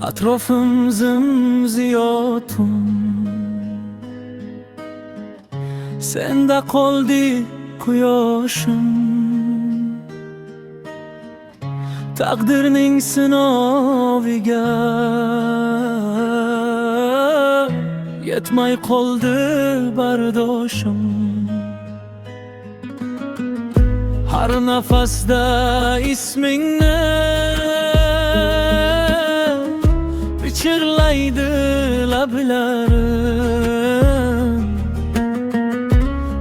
Atrofim zimziyotun, senda qoldi quyoshim. Taqdirning sinoviga yetmay qoldi bardoshim. Har nafasda ismingni bichirlaydi lablarim.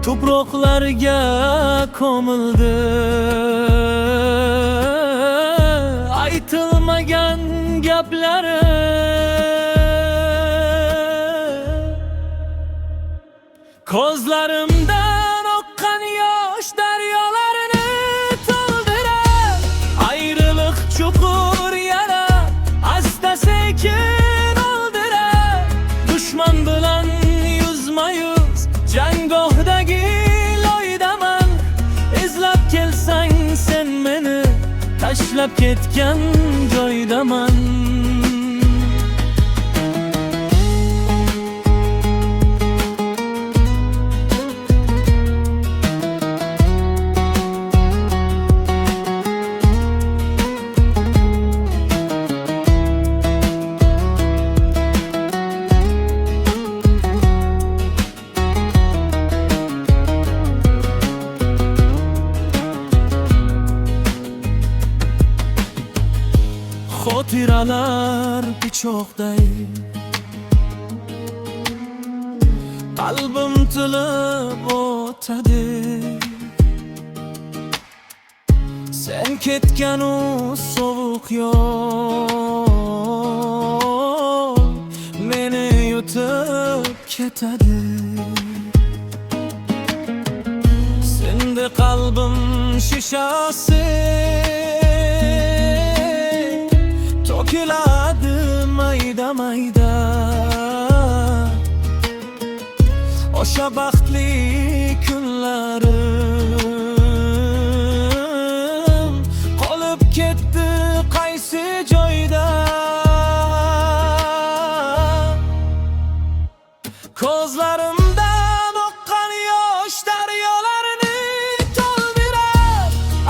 Tuproqlarga ko'mildi aytilmagan gaplarim. Ko'zlarimdan oqqan yosh daryolarini to'ldirar. Ayriliq chuqur yara asta-sekin oldirar. Dushman bilan yuzma-yuz jangohdagi loydaman. Izlab kelsang sen meni, tashlab ketgan joydaman. Xotiralar pichoqday, qalbim tilib o'tadi. Sen ketgan u sovuq yo'l meni yutib ketadi. Senda qalbim shishasi to'kiladi mayda-mayda. O'sha baxtli kunlarim qolib ketdi qaysi joyda. Ko'zlarimdan oqqan yosh daryolarini to'ldirar.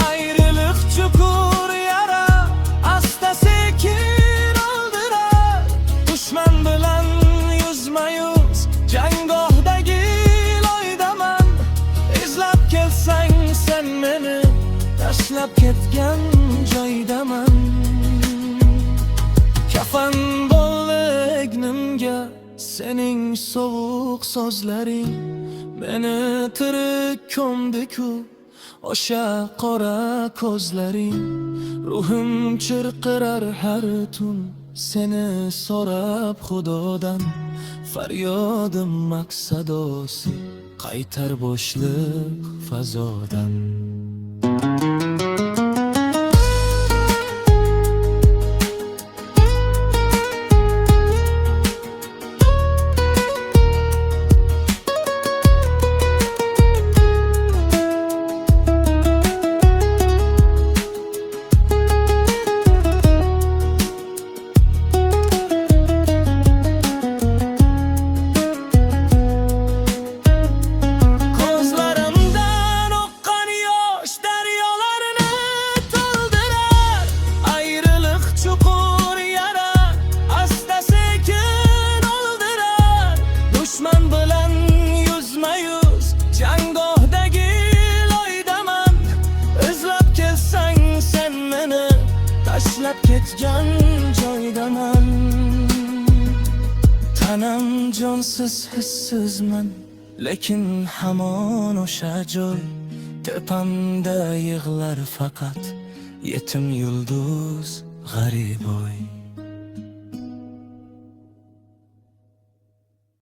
Ayriliq chuqur yara asta-sekin oldirar. Dushman bilan yuzma-yuz jangohdagi loydaman. Izlab kelsang sen meni, tashlab ketgan joydaman. Kafan bo'ldi egnimga sening sovuq so'zlaring. Meni tirik ko'mdi-ku o'sha qora ko'zlaring. Ruhim chirqirar har tun seni so'rab Xudodan. Faryodim maqsadosi qaytar bo'shliq fazodan. Dushman bilan yuzma-yuz jangohdagi loydaman. Izlab kelsang sen meni, tashlab ketgan joydaman. Tanam jonsiz hissizman, lekin hamon o'sha joy. Tepamda yig'lar faqat yetim yulduz g'ariboy.